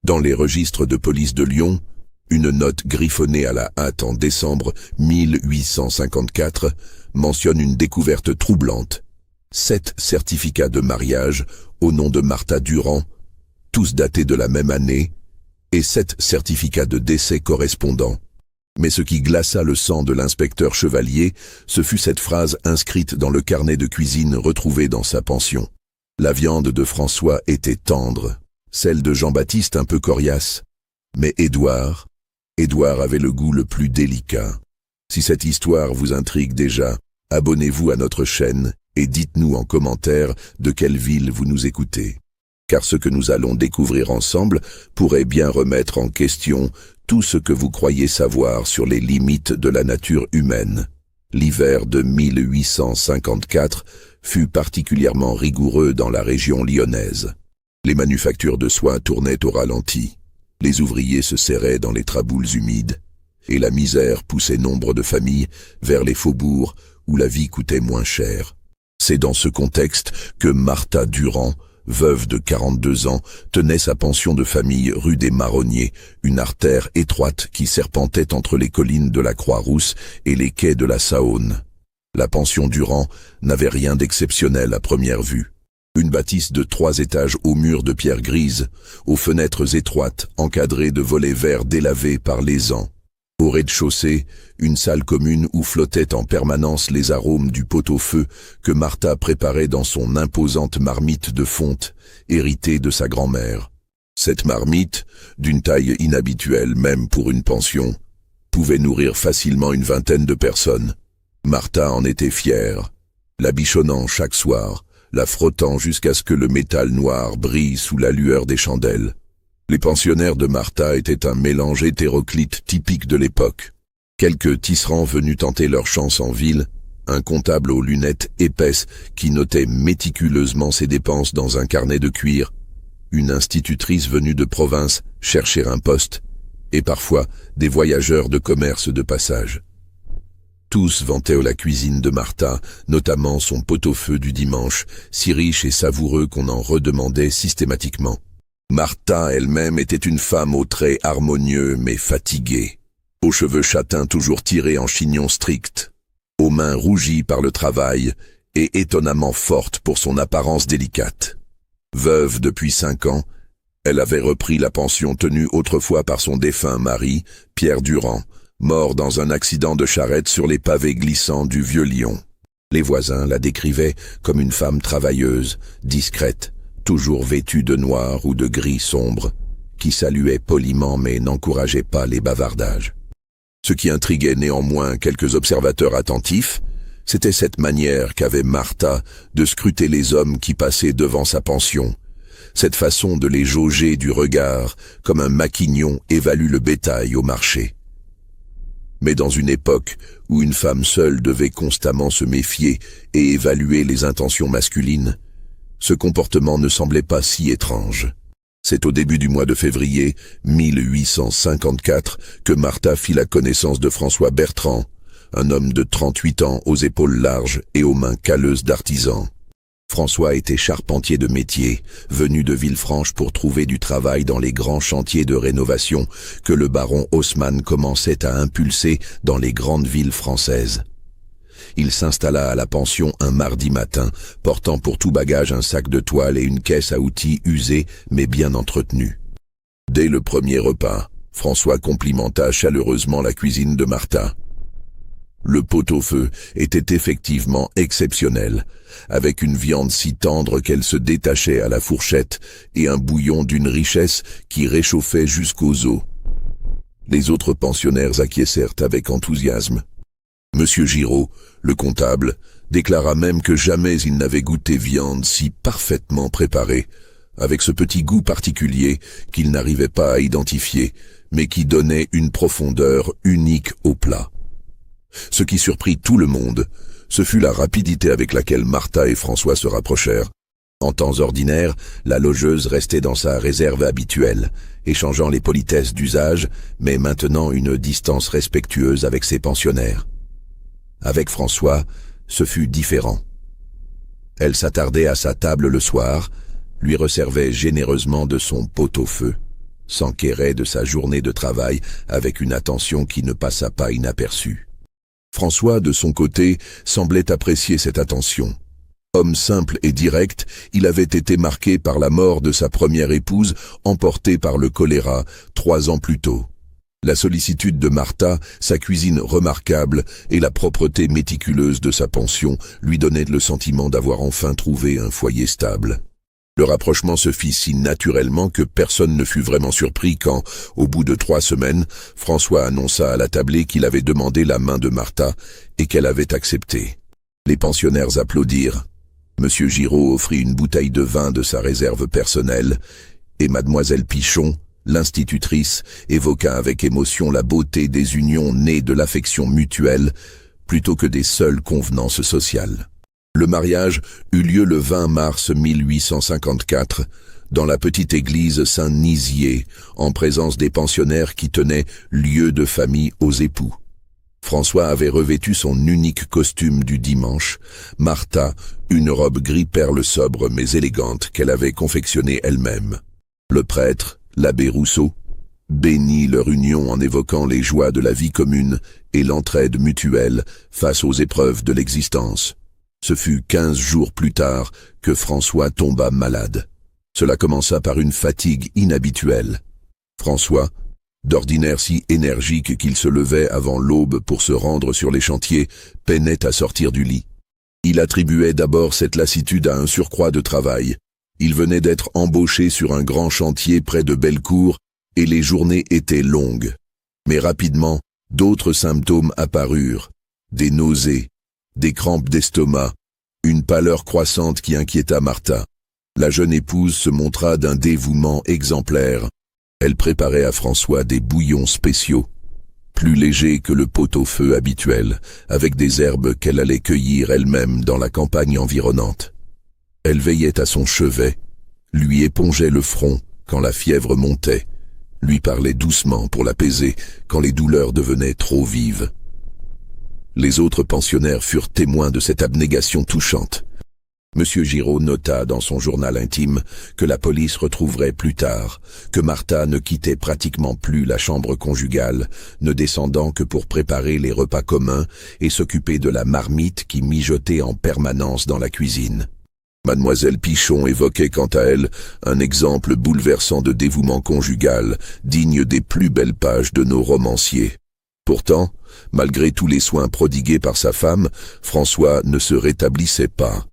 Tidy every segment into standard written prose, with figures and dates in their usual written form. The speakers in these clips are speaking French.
Dans les registres de police de Lyon, une note griffonnée à la hâte en décembre 1854 mentionne une découverte troublante. 7 certificats de mariage au nom de Martha Durand, tous datés de la même année, et 7 certificats de décès correspondants. Mais ce qui glaça le sang de l'inspecteur Chevalier, ce fut cette phrase inscrite dans le carnet de cuisine retrouvé dans sa pension. La viande de François était tendre, celle de Jean-Baptiste un peu coriace, mais Édouard avait le goût le plus délicat. Si cette histoire vous intrigue déjà, abonnez-vous à notre chaîne et dites-nous en commentaire de quelle ville vous nous écoutez. Car ce que nous allons découvrir ensemble pourrait bien remettre en question tout ce que vous croyez savoir sur les limites de la nature humaine. L'hiver de 1854 fut particulièrement rigoureux dans la région lyonnaise. Les manufactures de soie tournaient au ralenti, les ouvriers se serraient dans les traboules humides, et la misère poussait nombre de familles vers les faubourgs où la vie coûtait moins cher. C'est dans ce contexte que Martha Durand, veuve de 42 ans, tenait sa pension de famille rue des Marronniers, une artère étroite qui serpentait entre les collines de la Croix-Rousse et les quais de la Saône. La pension Durand n'avait rien d'exceptionnel à première vue. Une bâtisse de 3 étages aux murs de pierre grise, aux fenêtres étroites encadrées de volets verts délavés par les ans. Au rez-de-chaussée, une salle commune où flottaient en permanence les arômes du pot-au-feu que Martha préparait dans son imposante marmite de fonte, héritée de sa grand-mère. Cette marmite, d'une taille inhabituelle même pour une pension, pouvait nourrir facilement une vingtaine de personnes. Martha en était fière, la bichonnant chaque soir, la frottant jusqu'à ce que le métal noir brille sous la lueur des chandelles. Les pensionnaires de Martha étaient un mélange hétéroclite typique de l'époque. Quelques tisserands venus tenter leur chance en ville, un comptable aux lunettes épaisses qui notait méticuleusement ses dépenses dans un carnet de cuir, une institutrice venue de province chercher un poste, et parfois des voyageurs de commerce de passage. Tous vantaient la cuisine de Martha, notamment son pot-au-feu du dimanche, si riche et savoureux qu'on en redemandait systématiquement. Martha elle-même était une femme aux traits harmonieux mais fatigués, aux cheveux châtains toujours tirés en chignon strict, aux mains rougies par le travail et étonnamment forte pour son apparence délicate. Veuve depuis 5 ans, elle avait repris la pension tenue autrefois par son défunt mari, Pierre Durand, mort dans un accident de charrette sur les pavés glissants du vieux Lyon. Les voisins la décrivaient comme une femme travailleuse, discrète, toujours vêtue de noir ou de gris sombre, qui saluait poliment mais n'encourageait pas les bavardages. Ce qui intriguait néanmoins quelques observateurs attentifs, c'était cette manière qu'avait Martha de scruter les hommes qui passaient devant sa pension, cette façon de les jauger du regard comme un maquignon évalue le bétail au marché. Mais dans une époque où une femme seule devait constamment se méfier et évaluer les intentions masculines, ce comportement ne semblait pas si étrange. C'est au début du mois de février 1854 que Martha fit la connaissance de François Bertrand, un homme de 38 ans aux épaules larges et aux mains calleuses d'artisan. François était charpentier de métier, venu de Villefranche pour trouver du travail dans les grands chantiers de rénovation que le baron Haussmann commençait à impulser dans les grandes villes françaises. Il s'installa à la pension un mardi matin, portant pour tout bagage un sac de toile et une caisse à outils usée mais bien entretenue. Dès le premier repas, François complimenta chaleureusement la cuisine de Martha. Le pot-au-feu était effectivement exceptionnel, avec une viande si tendre qu'elle se détachait à la fourchette et un bouillon d'une richesse qui réchauffait jusqu'aux os. Les autres pensionnaires acquiescèrent avec enthousiasme. Monsieur Giraud, le comptable, déclara même que jamais il n'avait goûté viande si parfaitement préparée, avec ce petit goût particulier qu'il n'arrivait pas à identifier, mais qui donnait une profondeur unique au plat. Ce qui surprit tout le monde, ce fut la rapidité avec laquelle Martha et François se rapprochèrent. En temps ordinaire, la logeuse restait dans sa réserve habituelle, échangeant les politesses d'usage, mais maintenant une distance respectueuse avec ses pensionnaires. Avec François, ce fut différent. Elle s'attardait à sa table le soir, lui resservait généreusement de son pot-au-feu. s'enquérait de sa journée de travail avec une attention qui ne passa pas inaperçue. François, de son côté, semblait apprécier cette attention. Homme simple et direct, il avait été marqué par la mort de sa première épouse, emportée par le choléra 3 ans plus tôt. La sollicitude de Martha, sa cuisine remarquable et la propreté méticuleuse de sa pension lui donnaient le sentiment d'avoir enfin trouvé un foyer stable. Le rapprochement se fit si naturellement que personne ne fut vraiment surpris quand, au bout de 3 semaines, François annonça à la tablée qu'il avait demandé la main de Martha et qu'elle avait accepté. Les pensionnaires applaudirent. Monsieur Giraud offrit une bouteille de vin de sa réserve personnelle et mademoiselle Pichon, l'institutrice, évoqua avec émotion la beauté des unions nées de l'affection mutuelle plutôt que des seules convenances sociales. Le mariage eut lieu le 20 mars 1854 dans la petite église Saint-Nizier, en présence des pensionnaires qui tenaient lieu de famille aux époux. François avait revêtu son unique costume du dimanche, Martha, une robe gris perle sobre mais élégante qu'elle avait confectionnée elle-même. Le prêtre, l'abbé Rousseau, bénit leur union en évoquant les joies de la vie commune et l'entraide mutuelle face aux épreuves de l'existence. Ce fut 15 jours plus tard que François tomba malade. Cela commença par une fatigue inhabituelle. François, d'ordinaire si énergique qu'il se levait avant l'aube pour se rendre sur les chantiers, peinait à sortir du lit. Il attribuait d'abord cette lassitude à un surcroît de travail. Il venait d'être embauché sur un grand chantier près de Bellecour et les journées étaient longues. Mais rapidement, d'autres symptômes apparurent. Des nausées, des crampes d'estomac, une pâleur croissante qui inquiéta Martha. La jeune épouse se montra d'un dévouement exemplaire. Elle préparait à François des bouillons spéciaux, plus légers que le pot-au-feu habituel, avec des herbes qu'elle allait cueillir elle-même dans la campagne environnante. Elle veillait à son chevet, lui épongeait le front quand la fièvre montait, lui parlait doucement pour l'apaiser quand les douleurs devenaient trop vives. Les autres pensionnaires furent témoins de cette abnégation touchante. Monsieur Giraud nota dans son journal intime que la police retrouverait plus tard, que Martha ne quittait pratiquement plus la chambre conjugale, ne descendant que pour préparer les repas communs et s'occuper de la marmite qui mijotait en permanence dans la cuisine. Mademoiselle Pichon évoquait quant à elle un exemple bouleversant de dévouement conjugal, digne des plus belles pages de nos romanciers. Pourtant, malgré tous les soins prodigués par sa femme, François ne se rétablissait pas.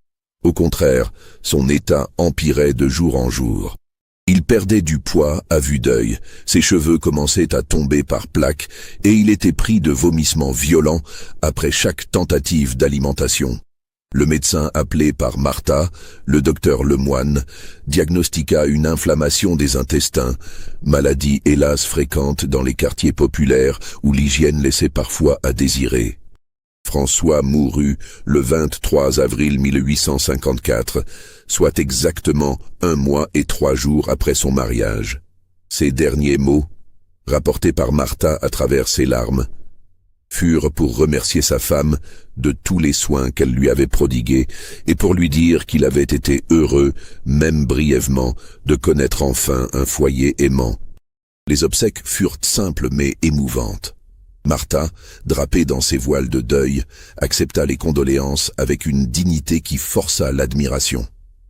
Au contraire, son état empirait de jour en jour. Il perdait du poids à vue d'œil, ses cheveux commençaient à tomber par plaques et il était pris de vomissements violents après chaque tentative d'alimentation. Le médecin appelé par Martha, le docteur Lemoine, diagnostiqua une inflammation des intestins, maladie hélas fréquente dans les quartiers populaires où l'hygiène laissait parfois à désirer. François mourut le 23 avril 1854, soit exactement 1 mois et 3 jours après son mariage. Ses derniers mots, rapportés par Martha à travers ses larmes, furent pour remercier sa femme de tous les soins qu'elle lui avait prodigués et pour lui dire qu'il avait été heureux, même brièvement, de connaître enfin un foyer aimant. Les obsèques furent simples mais émouvantes. Martha, drapée dans ses voiles de deuil, accepta les condoléances avec une dignité qui força l'admiration.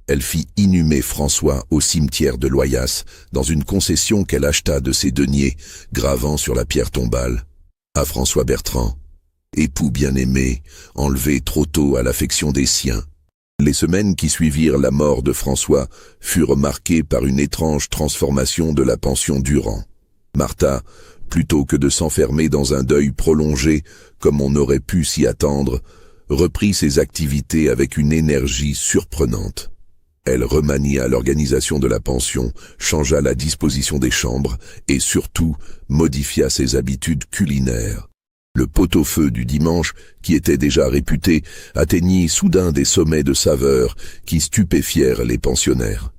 Elle fit inhumer François au cimetière de Loyasse, dans une concession qu'elle acheta de ses deniers, gravant sur la pierre tombale « À François Bertrand, époux bien-aimé, enlevé trop tôt à l'affection des siens ». Les semaines qui suivirent la mort de François furent marquées par une étrange transformation de la pension Durand. Martha, plutôt que de s'enfermer dans un deuil prolongé, comme on aurait pu s'y attendre, reprit ses activités avec une énergie surprenante. Elle remania l'organisation de la pension, changea la disposition des chambres et surtout modifia ses habitudes culinaires. Le pot-au-feu du dimanche, qui était déjà réputé, atteignit soudain des sommets de saveur qui stupéfièrent les pensionnaires.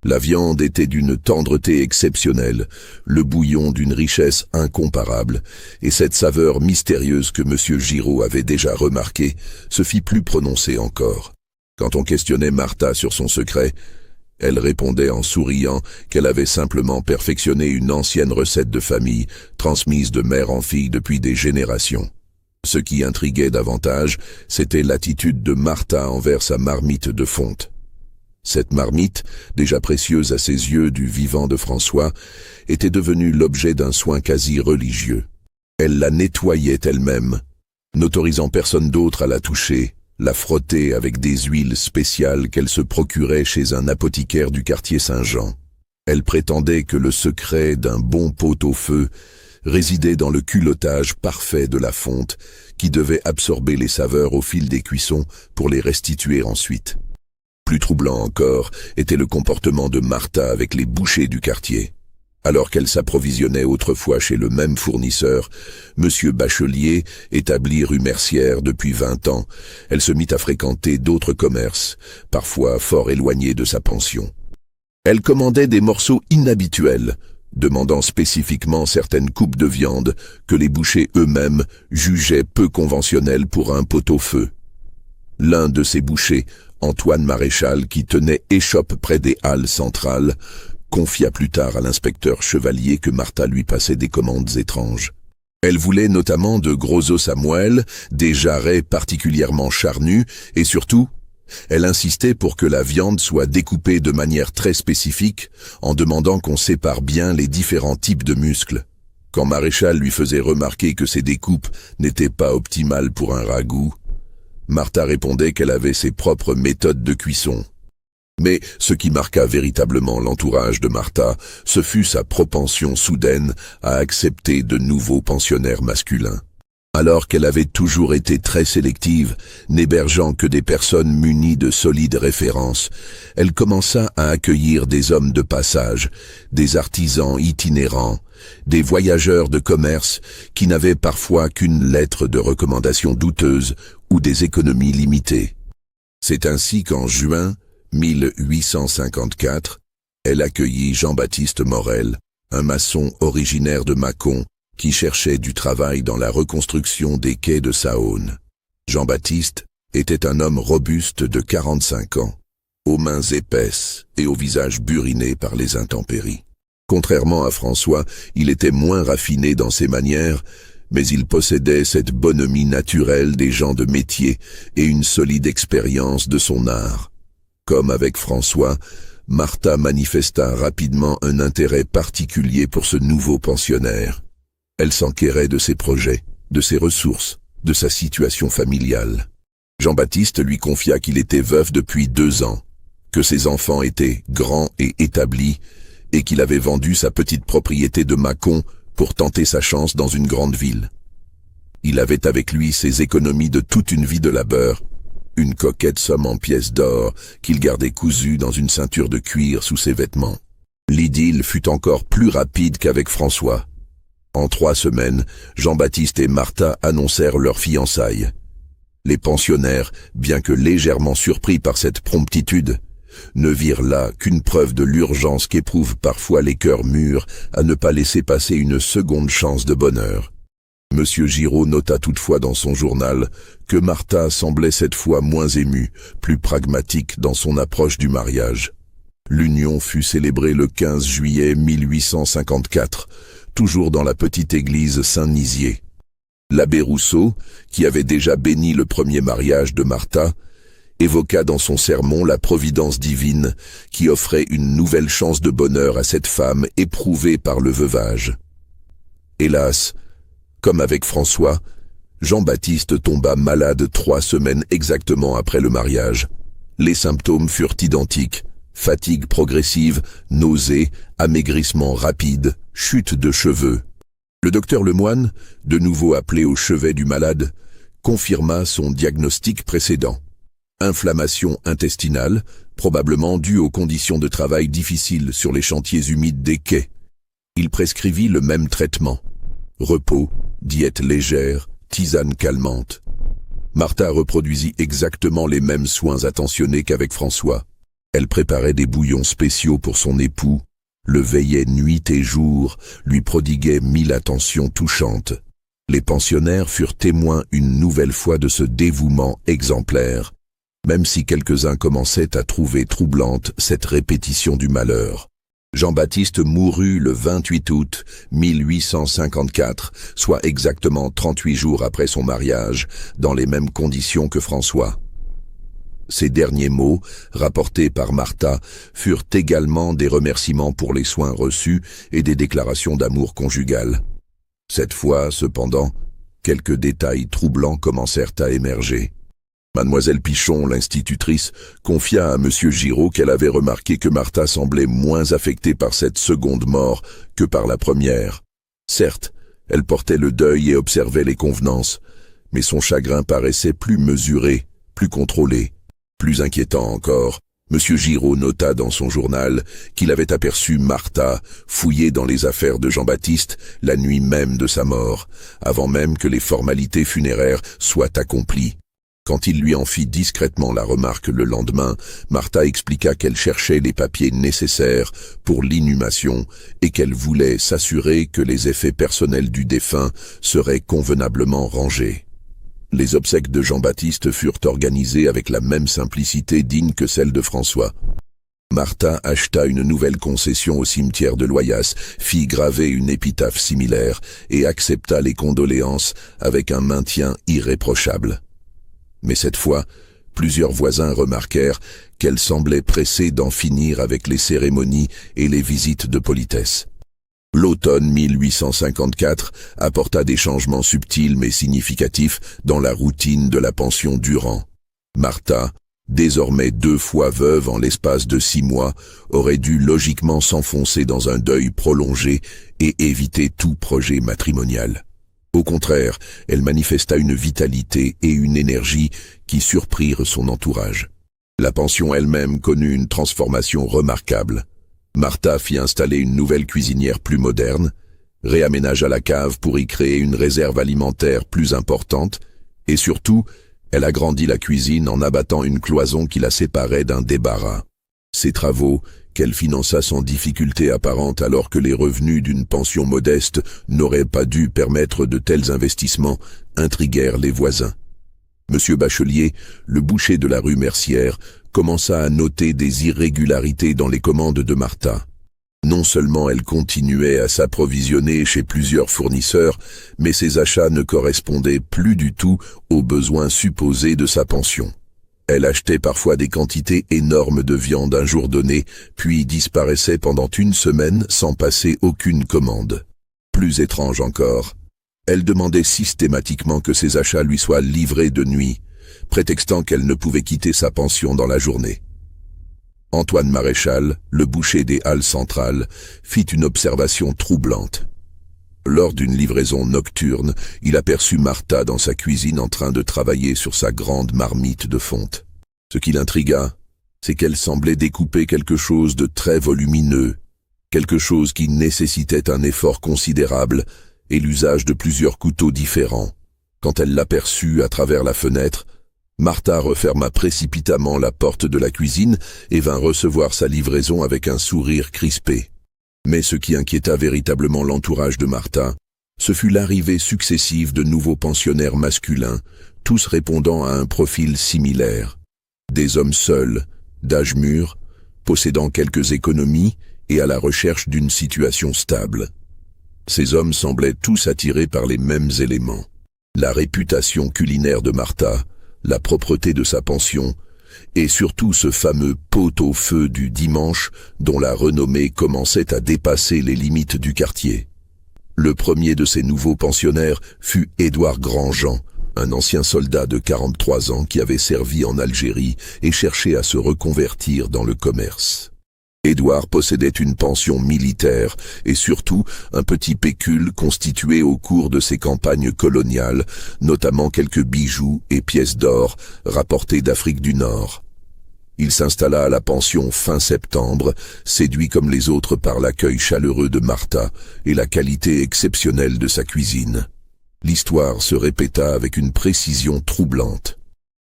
La viande était d'une tendreté exceptionnelle, le bouillon d'une richesse incomparable, et cette saveur mystérieuse que M. Giraud avait déjà remarquée se fit plus prononcée encore. Quand on questionnait Martha sur son secret, Elle répondait en souriant qu'elle avait simplement perfectionné une ancienne recette de famille, transmise de mère en fille depuis des générations. Ce qui intriguait davantage, c'était l'attitude de Martha envers sa marmite de fonte. Cette marmite, déjà précieuse à ses yeux du vivant de François, était devenue l'objet d'un soin quasi religieux. Elle la nettoyait elle-même, n'autorisant personne d'autre à la toucher, la frotter avec des huiles spéciales qu'elle se procurait chez un apothicaire du quartier Saint-Jean. Elle prétendait que le secret d'un bon pot-au-feu résidait dans le culottage parfait de la fonte qui devait absorber les saveurs au fil des cuissons pour les restituer ensuite. Plus troublant encore était le comportement de Martha avec les bouchers du quartier. Alors qu'elle s'approvisionnait autrefois chez le même fournisseur, Monsieur Bachelier, établi rue Mercière depuis 20 ans, elle se mit à fréquenter d'autres commerces, parfois fort éloignés de sa pension. Elle commandait des morceaux inhabituels, demandant spécifiquement certaines coupes de viande que les bouchers eux-mêmes jugeaient peu conventionnelles pour un pot-au-feu. L'un de ces bouchers, Antoine Maréchal, qui tenait échoppe près des halles centrales, confia plus tard à l'inspecteur Chevalier que Martha lui passait des commandes étranges. Elle voulait notamment de gros os à moelle, des jarrets particulièrement charnus et surtout, elle insistait pour que la viande soit découpée de manière très spécifique en demandant qu'on sépare bien les différents types de muscles. Quand Maréchal lui faisait remarquer que ces découpes n'étaient pas optimales pour un ragoût, Martha répondait qu'elle avait ses propres méthodes de cuisson. Mais ce qui marqua véritablement l'entourage de Martha, ce fut sa propension soudaine à accepter de nouveaux pensionnaires masculins. Alors qu'elle avait toujours été très sélective, n'hébergeant que des personnes munies de solides références, elle commença à accueillir des hommes de passage, des artisans itinérants, des voyageurs de commerce qui n'avaient parfois qu'une lettre de recommandation douteuse ou des économies limitées. C'est ainsi qu'en juin 1854, elle accueillit Jean-Baptiste Morel, un maçon originaire de Mâcon, qui cherchait du travail dans la reconstruction des quais de Saône. Jean-Baptiste était un homme robuste de 45 ans, aux mains épaisses et au visage buriné par les intempéries. Contrairement à François, il était moins raffiné dans ses manières, mais il possédait cette bonhomie naturelle des gens de métier et une solide expérience de son art. Comme avec François, Martha manifesta rapidement un intérêt particulier pour ce nouveau pensionnaire. Elle s'enquérait de ses projets, de ses ressources, de sa situation familiale. Jean-Baptiste lui confia qu'il était veuf depuis 2 ans, que ses enfants étaient grands et établis, et qu'il avait vendu sa petite propriété de Mâcon pour tenter sa chance dans une grande ville. Il avait avec lui ses économies de toute une vie de labeur, une coquette somme en pièces d'or qu'il gardait cousue dans une ceinture de cuir sous ses vêtements. L'idylle fut encore plus rapide qu'avec François. En 3 semaines, Jean-Baptiste et Martha annoncèrent leur fiançailles. Les pensionnaires, bien que légèrement surpris par cette promptitude, ne virent là qu'une preuve de l'urgence qu'éprouvent parfois les cœurs mûrs à ne pas laisser passer une seconde chance de bonheur. Monsieur Giraud nota toutefois dans son journal que Martha semblait cette fois moins émue, plus pragmatique dans son approche du mariage. L'union fut célébrée le 15 juillet 1854, toujours dans la petite église Saint-Nizier. L'abbé Rousseau, qui avait déjà béni le premier mariage de Martha, évoqua dans son sermon la providence divine qui offrait une nouvelle chance de bonheur à cette femme éprouvée par le veuvage. Hélas, comme avec François, Jean-Baptiste tomba malade 3 semaines exactement après le mariage. Les symptômes furent identiques: fatigue progressive, nausées, amaigrissement rapide, chute de cheveux. Le docteur Lemoine, de nouveau appelé au chevet du malade, confirma son diagnostic précédent. Inflammation intestinale, probablement due aux conditions de travail difficiles sur les chantiers humides des quais. Il prescrivit le même traitement: repos, diète légère, tisane calmante. Martha reproduisit exactement les mêmes soins attentionnés qu'avec François. Elle préparait des bouillons spéciaux pour son époux, le veillait nuit et jour, lui prodiguait 1000 attentions touchantes. Les pensionnaires furent témoins une nouvelle fois de ce dévouement exemplaire. même si quelques-uns commençaient à trouver troublante cette répétition du malheur. Jean-Baptiste mourut le 28 août 1854, soit exactement 38 jours après son mariage, dans les mêmes conditions que François. Ces derniers mots, rapportés par Martha, furent également des remerciements pour les soins reçus et des déclarations d'amour conjugal. Cette fois, cependant, quelques détails troublants commencèrent à émerger. Mademoiselle Pichon, l'institutrice, confia à M. Giraud qu'elle avait remarqué que Martha semblait moins affectée par cette seconde mort que par la première. Certes, elle portait le deuil et observait les convenances, mais son chagrin paraissait plus mesuré, plus contrôlé. Plus inquiétant encore, M. Giraud nota dans son journal qu'il avait aperçu Martha fouiller dans les affaires de Jean-Baptiste la nuit même de sa mort, avant même que les formalités funéraires soient accomplies. Quand il lui en fit discrètement la remarque le lendemain, Martha expliqua qu'elle cherchait les papiers nécessaires pour l'inhumation et qu'elle voulait s'assurer que les effets personnels du défunt seraient convenablement rangés. Les obsèques de Jean-Baptiste furent organisées avec la même simplicité digne que celle de François. Martha acheta une nouvelle concession au cimetière de Loyasse, fit graver une épitaphe similaire et accepta les condoléances avec un maintien irréprochable. Mais cette fois, plusieurs voisins remarquèrent qu'elle semblait pressée d'en finir avec les cérémonies et les visites de politesse. L'automne 1854 apporta des changements subtils mais significatifs dans la routine de la pension Durand. Martha, désormais 2 fois veuve en l'espace de 6 mois, aurait dû logiquement s'enfoncer dans un deuil prolongé et éviter tout projet matrimonial. Au contraire, elle manifesta une vitalité et une énergie qui surprirent son entourage. La pension elle-même connut une transformation remarquable. Martha fit installer une nouvelle cuisinière plus moderne, réaménagea la cave pour y créer une réserve alimentaire plus importante, et surtout, elle agrandit la cuisine en abattant une cloison qui la séparait d'un débarras. Ces travaux, qu'elle finança sans difficulté apparente alors que les revenus d'une pension modeste n'auraient pas dû permettre de tels investissements, intriguèrent les voisins. Monsieur Bachelier, le boucher de la rue Mercière, commença à noter des irrégularités dans les commandes de Martha. Non seulement elle continuait à s'approvisionner chez plusieurs fournisseurs, mais ses achats ne correspondaient plus du tout aux besoins supposés de sa pension. Elle achetait parfois des quantités énormes de viande un jour donné, puis disparaissait pendant 1 semaine sans passer aucune commande. Plus étrange encore, elle demandait systématiquement que ses achats lui soient livrés de nuit, prétextant qu'elle ne pouvait quitter sa pension dans la journée. Antoine Maréchal, le boucher des Halles centrales, fit une observation troublante. Lors d'une livraison nocturne, il aperçut Martha dans sa cuisine en train de travailler sur sa grande marmite de fonte. Ce qui l'intrigua, c'est qu'elle semblait découper quelque chose de très volumineux, quelque chose qui nécessitait un effort considérable et l'usage de plusieurs couteaux différents. Quand elle l'aperçut à travers la fenêtre, Martha referma précipitamment la porte de la cuisine et vint recevoir sa livraison avec un sourire crispé. Mais ce qui inquiéta véritablement l'entourage de Martha, ce fut l'arrivée successive de nouveaux pensionnaires masculins, tous répondant à un profil similaire. Des hommes seuls, d'âge mûr, possédant quelques économies et à la recherche d'une situation stable. Ces hommes semblaient tous attirés par les mêmes éléments. La réputation culinaire de Martha, la propreté de sa pension, et surtout ce fameux pot-au-feu du dimanche dont la renommée commençait à dépasser les limites du quartier. Le premier de ces nouveaux pensionnaires fut Édouard Grandjean, un ancien soldat de 43 ans qui avait servi en Algérie et cherchait à se reconvertir dans le commerce. Édouard possédait une pension militaire et surtout un petit pécule constitué au cours de ses campagnes coloniales, notamment quelques bijoux et pièces d'or rapportés d'Afrique du Nord. Il s'installa à la pension fin septembre, séduit comme les autres par l'accueil chaleureux de Martha et la qualité exceptionnelle de sa cuisine. L'histoire se répéta avec une précision troublante.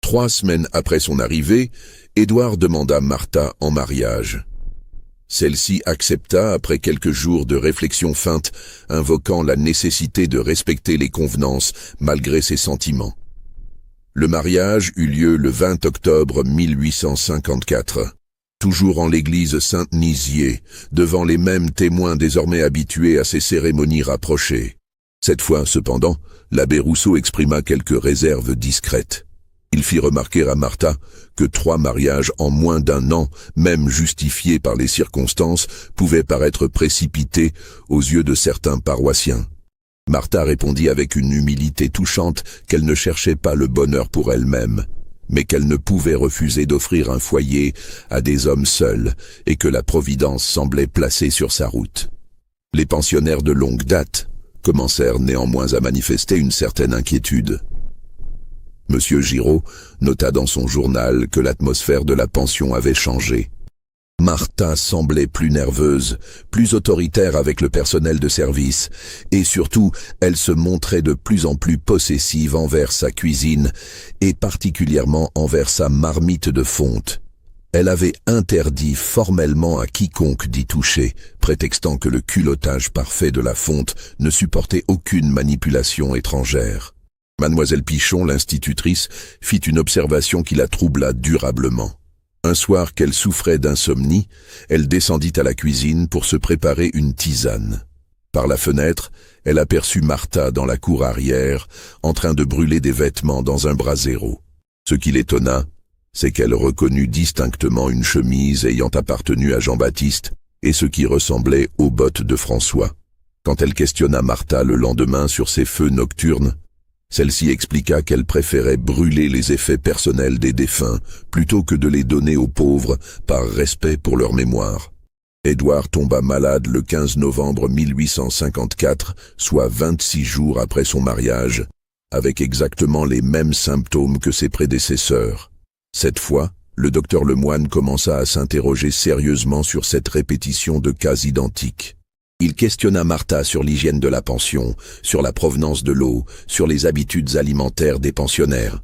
3 semaines après son arrivée, Édouard demanda Martha en mariage. Celle-ci accepta après quelques jours de réflexion feinte, invoquant la nécessité de respecter les convenances malgré ses sentiments. Le mariage eut lieu le 20 octobre 1854. Toujours en l'église Saint-Nizier, devant les mêmes témoins désormais habitués à ces cérémonies rapprochées. Cette fois, cependant, l'abbé Rousseau exprima quelques réserves discrètes. Il fit remarquer à Martha que 3 mariages en moins d'1 an, même justifiés par les circonstances, pouvaient paraître précipités aux yeux de certains paroissiens. Martha répondit avec une humilité touchante qu'elle ne cherchait pas le bonheur pour elle-même, mais qu'elle ne pouvait refuser d'offrir un foyer à des hommes seuls et que la Providence semblait placée sur sa route. Les pensionnaires de longue date commencèrent néanmoins à manifester une certaine inquiétude. Monsieur Giraud nota dans son journal que l'atmosphère de la pension avait changé. Martha semblait plus nerveuse, plus autoritaire avec le personnel de service, et surtout, elle se montrait de plus en plus possessive envers sa cuisine, et particulièrement envers sa marmite de fonte. Elle avait interdit formellement à quiconque d'y toucher, prétextant que le culottage parfait de la fonte ne supportait aucune manipulation étrangère. Mademoiselle Pichon, l'institutrice, fit une observation qui la troubla durablement. Un soir qu'elle souffrait d'insomnie, elle descendit à la cuisine pour se préparer une tisane. Par la fenêtre, elle aperçut Martha dans la cour arrière, en train de brûler des vêtements dans un brasero. Ce qui l'étonna, c'est qu'elle reconnut distinctement une chemise ayant appartenu à Jean-Baptiste et ce qui ressemblait aux bottes de François. Quand elle questionna Martha le lendemain sur ses feux nocturnes, celle-ci expliqua qu'elle préférait brûler les effets personnels des défunts plutôt que de les donner aux pauvres par respect pour leur mémoire. Édouard tomba malade le 15 novembre 1854, soit 26 jours après son mariage, avec exactement les mêmes symptômes que ses prédécesseurs. Cette fois, le docteur Lemoine commença à s'interroger sérieusement sur cette répétition de cas identiques. Il questionna Martha sur l'hygiène de la pension, sur la provenance de l'eau, sur les habitudes alimentaires des pensionnaires.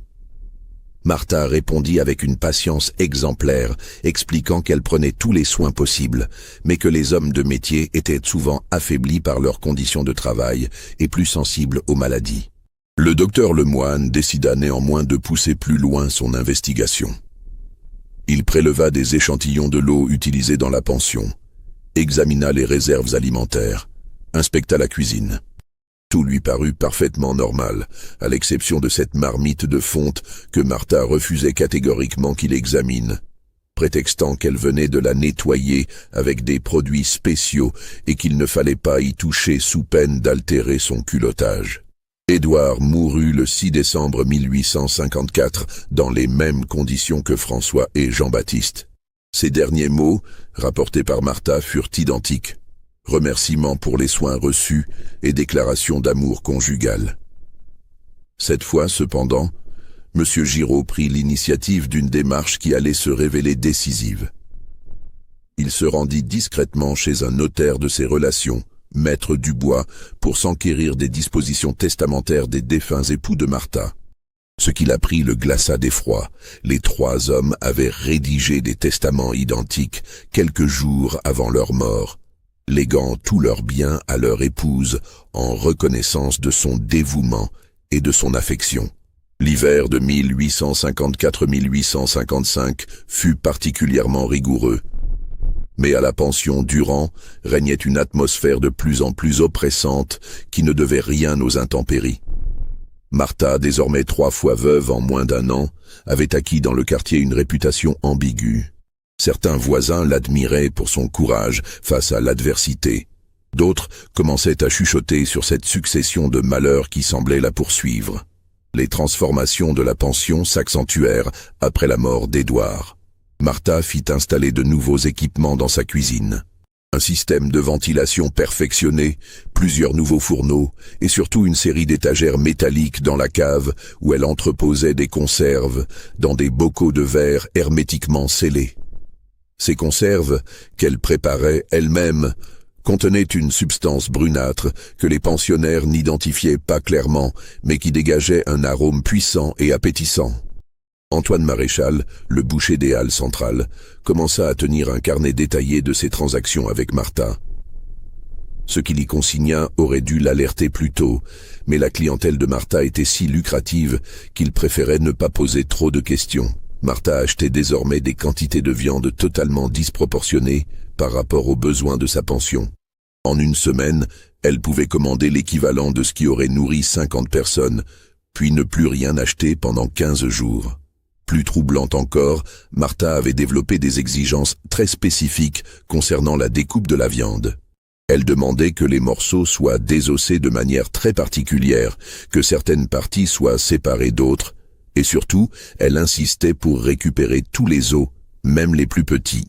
Martha répondit avec une patience exemplaire, expliquant qu'elle prenait tous les soins possibles, mais que les hommes de métier étaient souvent affaiblis par leurs conditions de travail et plus sensibles aux maladies. Le docteur Lemoine décida néanmoins de pousser plus loin son investigation. Il préleva des échantillons de l'eau utilisée dans la pension, examina les réserves alimentaires, inspecta la cuisine. Tout lui parut parfaitement normal, à l'exception de cette marmite de fonte que Martha refusait catégoriquement qu'il examine, prétextant qu'elle venait de la nettoyer avec des produits spéciaux et qu'il ne fallait pas y toucher sous peine d'altérer son culottage. Édouard mourut le 6 décembre 1854 dans les mêmes conditions que François et Jean-Baptiste. Ces derniers mots, rapportés par Martha, furent identiques. Remerciements pour les soins reçus et déclaration d'amour conjugal. Cette fois, cependant, M. Giraud prit l'initiative d'une démarche qui allait se révéler décisive. Il se rendit discrètement chez un notaire de ses relations, maître Dubois, pour s'enquérir des dispositions testamentaires des défunts époux de Martha. Ce qui l'apprit le glaça d'effroi. Les 3 hommes avaient rédigé des testaments identiques quelques jours avant leur mort, léguant tous leurs biens à leur épouse en reconnaissance de son dévouement et de son affection. L'hiver de 1854-1855 fut particulièrement rigoureux. Mais à la pension Durand régnait une atmosphère de plus en plus oppressante qui ne devait rien aux intempéries. Martha, désormais 3 fois veuve en moins d'1 an, avait acquis dans le quartier une réputation ambiguë. Certains voisins l'admiraient pour son courage face à l'adversité. D'autres commençaient à chuchoter sur cette succession de malheurs qui semblait la poursuivre. Les transformations de la pension s'accentuèrent après la mort d'Édouard. Martha fit installer de nouveaux équipements dans sa cuisine. Un système de ventilation perfectionné, plusieurs nouveaux fourneaux et surtout une série d'étagères métalliques dans la cave où elle entreposait des conserves dans des bocaux de verre hermétiquement scellés. Ces conserves, qu'elle préparait elle-même, contenaient une substance brunâtre que les pensionnaires n'identifiaient pas clairement mais qui dégageait un arôme puissant et appétissant. Antoine Maréchal, le boucher des Halles centrales, commença à tenir un carnet détaillé de ses transactions avec Martha. Ce qu'il y consigna aurait dû l'alerter plus tôt, mais la clientèle de Martha était si lucrative qu'il préférait ne pas poser trop de questions. Martha achetait désormais des quantités de viande totalement disproportionnées par rapport aux besoins de sa pension. En une semaine, elle pouvait commander l'équivalent de ce qui aurait nourri 50 personnes, puis ne plus rien acheter pendant 15 jours. Plus troublante encore, Martha avait développé des exigences très spécifiques concernant la découpe de la viande. Elle demandait que les morceaux soient désossés de manière très particulière, que certaines parties soient séparées d'autres, et surtout, elle insistait pour récupérer tous les os, même les plus petits.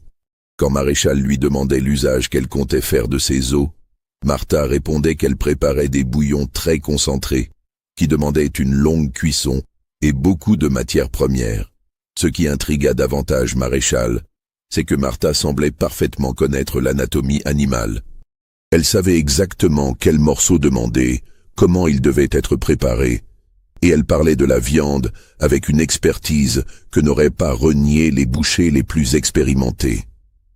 Quand Maréchal lui demandait l'usage qu'elle comptait faire de ces os, Martha répondait qu'elle préparait des bouillons très concentrés, qui demandaient une longue cuisson et beaucoup de matières premières. Ce qui intrigua davantage Maréchal, c'est que Martha semblait parfaitement connaître l'anatomie animale. Elle savait exactement quel morceau demander, comment il devait être préparé, et elle parlait de la viande avec une expertise que n'auraient pas renié les bouchers les plus expérimentés.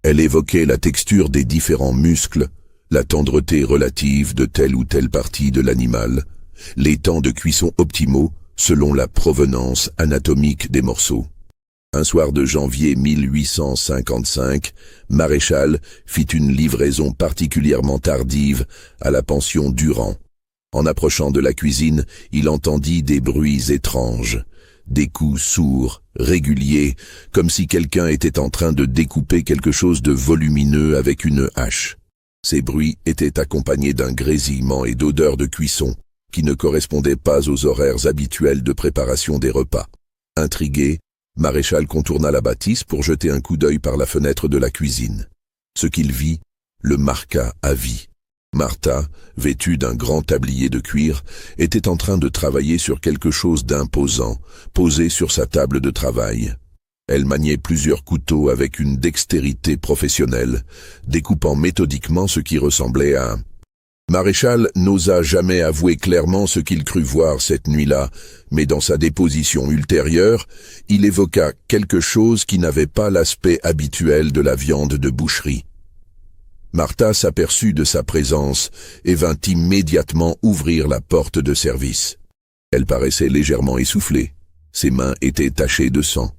Elle évoquait la texture des différents muscles, la tendreté relative de telle ou telle partie de l'animal, les temps de cuisson optimaux selon la provenance anatomique des morceaux. Un soir de janvier 1855, Maréchal fit une livraison particulièrement tardive à la pension Durand. En approchant de la cuisine, il entendit des bruits étranges, des coups sourds, réguliers, comme si quelqu'un était en train de découper quelque chose de volumineux avec une hache. Ces bruits étaient accompagnés d'un grésillement et d'odeurs de cuisson, qui ne correspondaient pas aux horaires habituels de préparation des repas. Intrigué, Maréchal contourna la bâtisse pour jeter un coup d'œil par la fenêtre de la cuisine. Ce qu'il vit le marqua à vie. Martha, vêtue d'un grand tablier de cuir, était en train de travailler sur quelque chose d'imposant, posé sur sa table de travail. Elle maniait plusieurs couteaux avec une dextérité professionnelle, découpant méthodiquement ce qui ressemblait à... Maréchal n'osa jamais avouer clairement ce qu'il crut voir cette nuit-là, mais dans sa déposition ultérieure, il évoqua quelque chose qui n'avait pas l'aspect habituel de la viande de boucherie. Martha s'aperçut de sa présence et vint immédiatement ouvrir la porte de service. Elle paraissait légèrement essoufflée, ses mains étaient tachées de sang,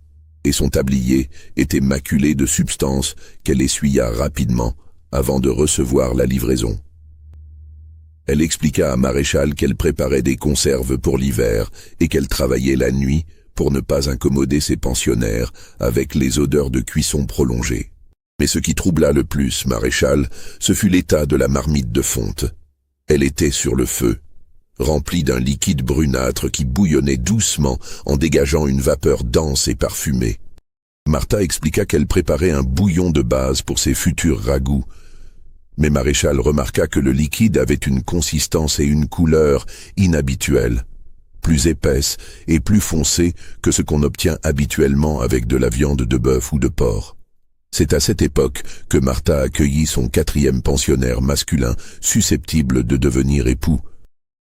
et son tablier était maculé de substances qu'elle essuya rapidement avant de recevoir la livraison. Elle expliqua à Maréchal qu'elle préparait des conserves pour l'hiver et qu'elle travaillait la nuit pour ne pas incommoder ses pensionnaires avec les odeurs de cuisson prolongées. Mais ce qui troubla le plus Maréchal, ce fut l'état de la marmite de fonte. Elle était sur le feu, remplie d'un liquide brunâtre qui bouillonnait doucement en dégageant une vapeur dense et parfumée. Martha expliqua qu'elle préparait un bouillon de base pour ses futurs ragoûts, mais Maréchal remarqua que le liquide avait une consistance et une couleur inhabituelles, plus épaisse et plus foncée que ce qu'on obtient habituellement avec de la viande de bœuf ou de porc. C'est à cette époque que Martha accueillit son 4e pensionnaire masculin susceptible de devenir époux.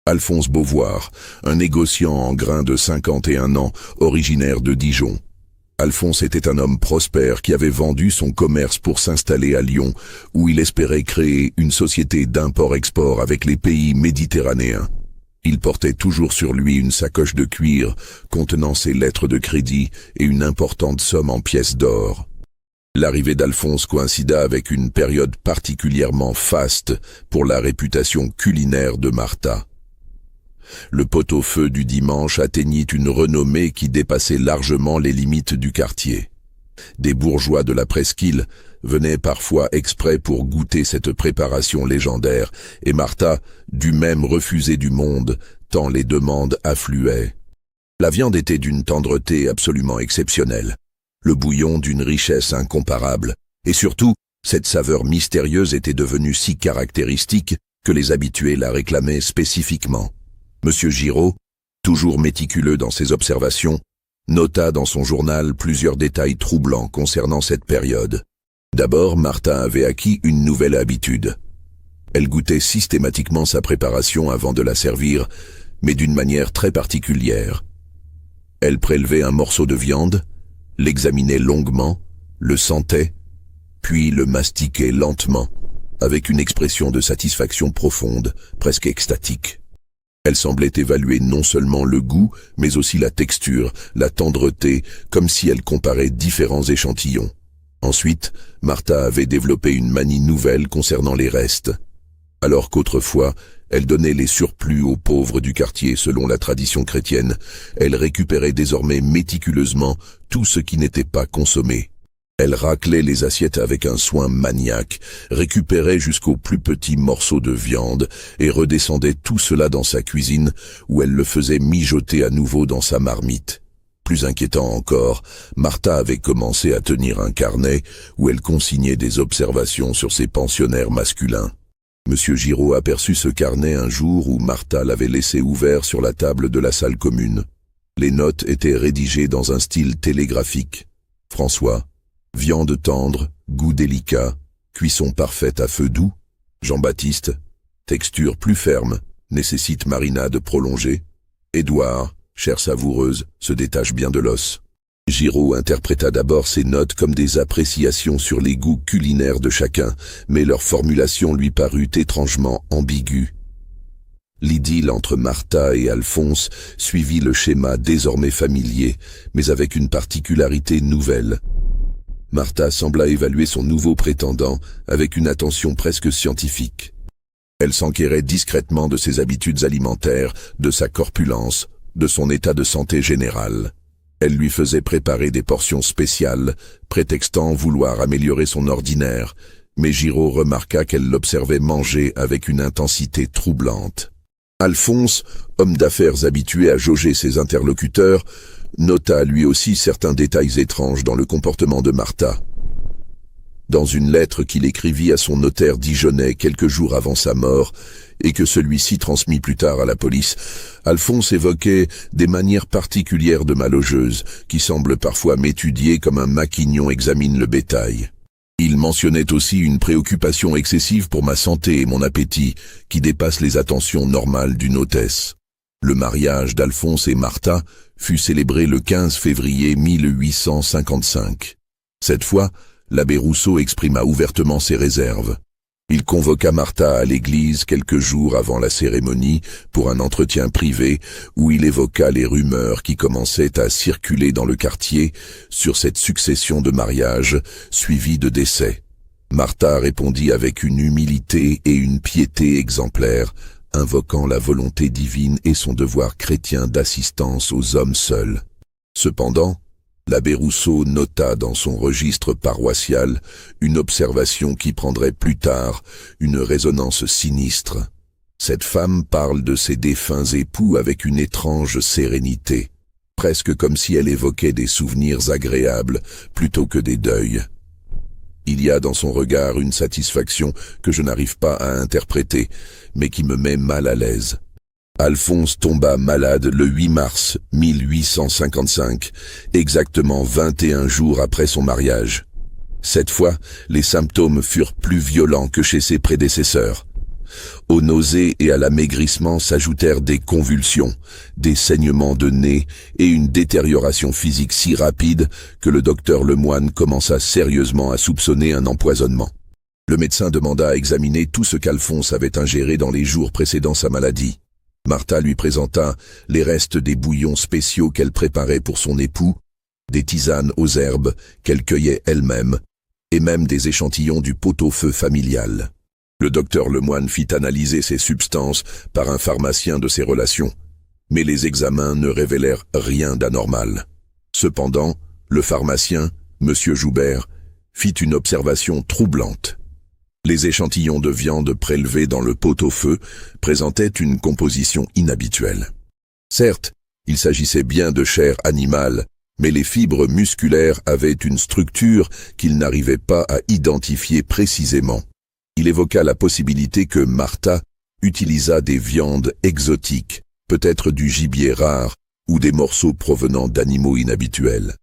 Alphonse Beauvoir, un négociant en grains de 51 ans, originaire de Dijon. Alphonse était un homme prospère qui avait vendu son commerce pour s'installer à Lyon, où il espérait créer une société d'import-export avec les pays méditerranéens. Il portait toujours sur lui une sacoche de cuir contenant ses lettres de crédit et une importante somme en pièces d'or. L'arrivée d'Alphonse coïncida avec une période particulièrement faste pour la réputation culinaire de Martha. Le pot-au-feu du dimanche atteignit une renommée qui dépassait largement les limites du quartier. Des bourgeois de la presqu'île venaient parfois exprès pour goûter cette préparation légendaire, et Martha dut même refuser du monde, tant les demandes affluaient. La viande était d'une tendreté absolument exceptionnelle, le bouillon d'une richesse incomparable, et surtout, cette saveur mystérieuse était devenue si caractéristique que les habitués la réclamaient spécifiquement. Monsieur Giraud, toujours méticuleux dans ses observations, nota dans son journal plusieurs détails troublants concernant cette période. D'abord, Martha avait acquis une nouvelle habitude. Elle goûtait systématiquement sa préparation avant de la servir, mais d'une manière très particulière. Elle prélevait un morceau de viande, l'examinait longuement, le sentait, puis le mastiquait lentement, avec une expression de satisfaction profonde, presque extatique. Elle semblait évaluer non seulement le goût, mais aussi la texture, la tendreté, comme si elle comparait différents échantillons. Ensuite, Martha avait développé une manie nouvelle concernant les restes. Alors qu'autrefois, elle donnait les surplus aux pauvres du quartier selon la tradition chrétienne, elle récupérait désormais méticuleusement tout ce qui n'était pas consommé. Elle raclait les assiettes avec un soin maniaque, récupérait jusqu'aux plus petits morceaux de viande et redescendait tout cela dans sa cuisine où elle le faisait mijoter à nouveau dans sa marmite. Plus inquiétant encore, Martha avait commencé à tenir un carnet où elle consignait des observations sur ses pensionnaires masculins. Monsieur Giraud aperçut ce carnet un jour où Martha l'avait laissé ouvert sur la table de la salle commune. Les notes étaient rédigées dans un style télégraphique. François, viande tendre, goût délicat, cuisson parfaite à feu doux. Jean-Baptiste, texture plus ferme, nécessite marinade prolongée. Édouard, chair savoureuse, se détache bien de l'os. Giraud interpréta d'abord ces notes comme des appréciations sur les goûts culinaires de chacun, mais leur formulation lui parut étrangement ambiguë. L'idylle entre Martha et Alphonse suivit le schéma désormais familier, mais avec une particularité nouvelle. Martha sembla évaluer son nouveau prétendant avec une attention presque scientifique. Elle s'enquérait discrètement de ses habitudes alimentaires, de sa corpulence, de son état de santé général. Elle lui faisait préparer des portions spéciales, prétextant vouloir améliorer son ordinaire, mais Giraud remarqua qu'elle l'observait manger avec une intensité troublante. Alphonse, homme d'affaires habitué à jauger ses interlocuteurs, nota lui aussi certains détails étranges dans le comportement de Martha. Dans une lettre qu'il écrivit à son notaire dijonnais quelques jours avant sa mort, et que celui-ci transmit plus tard à la police, Alphonse évoquait des manières particulières de malogeuse, qui semblent parfois m'étudier comme un maquignon examine le bétail. Il mentionnait aussi une préoccupation excessive pour ma santé et mon appétit, qui dépasse les attentions normales d'une hôtesse. Le mariage d'Alphonse et Martha fut célébré le 15 février 1855. Cette fois, l'abbé Rousseau exprima ouvertement ses réserves. Il convoqua Martha à l'église quelques jours avant la cérémonie pour un entretien privé où il évoqua les rumeurs qui commençaient à circuler dans le quartier sur cette succession de mariages suivis de décès. Martha répondit avec une humilité et une piété exemplaires, invoquant la volonté divine et son devoir chrétien d'assistance aux hommes seuls. Cependant, l'abbé Rousseau nota dans son registre paroissial une observation qui prendrait plus tard une résonance sinistre. Cette femme parle de ses défunts époux avec une étrange sérénité, presque comme si elle évoquait des souvenirs agréables plutôt que des deuils. Il y a dans son regard une satisfaction que je n'arrive pas à interpréter, mais qui me met mal à l'aise. Alphonse tomba malade le 8 mars 1855, exactement 21 jours après son mariage. Cette fois, les symptômes furent plus violents que chez ses prédécesseurs. Aux nausées et à l'amaigrissement s'ajoutèrent des convulsions, des saignements de nez et une détérioration physique si rapide que le docteur Lemoine commença sérieusement à soupçonner un empoisonnement. Le médecin demanda à examiner tout ce qu'Alphonse avait ingéré dans les jours précédant sa maladie. Martha lui présenta les restes des bouillons spéciaux qu'elle préparait pour son époux, des tisanes aux herbes qu'elle cueillait elle-même, et même des échantillons du pot-au-feu familial. Le docteur Lemoine fit analyser ces substances par un pharmacien de ses relations, mais les examens ne révélèrent rien d'anormal. Cependant, le pharmacien, M. Joubert, fit une observation troublante. Les échantillons de viande prélevés dans le pot-au-feu présentaient une composition inhabituelle. Certes, il s'agissait bien de chair animale, mais les fibres musculaires avaient une structure qu'il n'arrivait pas à identifier précisément. Il évoqua la possibilité que Martha utilisât des viandes exotiques, peut-être du gibier rare ou des morceaux provenant d'animaux inhabituels.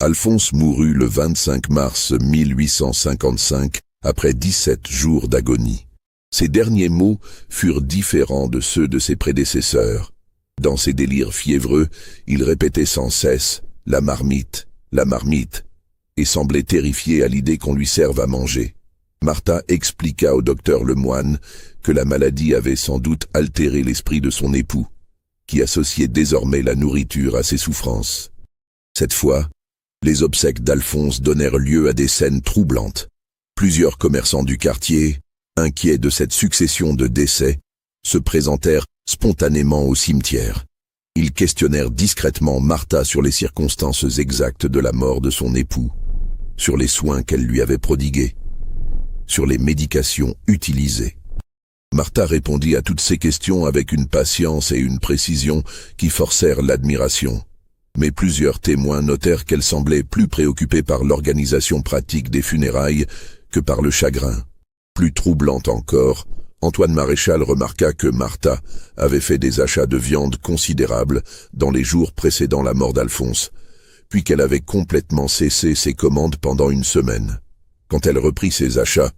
Alphonse mourut le 25 mars 1855, après 17 jours d'agonie. Ses derniers mots furent différents de ceux de ses prédécesseurs. Dans ses délires fiévreux, il répétait sans cesse « la marmite », et semblait terrifié à l'idée qu'on lui serve à manger. Martha expliqua au docteur Lemoine que la maladie avait sans doute altéré l'esprit de son époux, qui associait désormais la nourriture à ses souffrances. Cette fois, les obsèques d'Alphonse donnèrent lieu à des scènes troublantes. Plusieurs commerçants du quartier, inquiets de cette succession de décès, se présentèrent spontanément au cimetière. Ils questionnèrent discrètement Martha sur les circonstances exactes de la mort de son époux, sur les soins qu'elle lui avait prodigués, sur les médications utilisées. Martha répondit à toutes ces questions avec une patience et une précision qui forcèrent l'admiration. Mais plusieurs témoins notèrent qu'elle semblait plus préoccupée par l'organisation pratique des funérailles que par le chagrin. Plus troublante encore, Antoine Maréchal remarqua que Martha avait fait des achats de viande considérables dans les jours précédant la mort d'Alphonse, puis qu'elle avait complètement cessé ses commandes pendant une semaine. Quand elle reprit ses achats,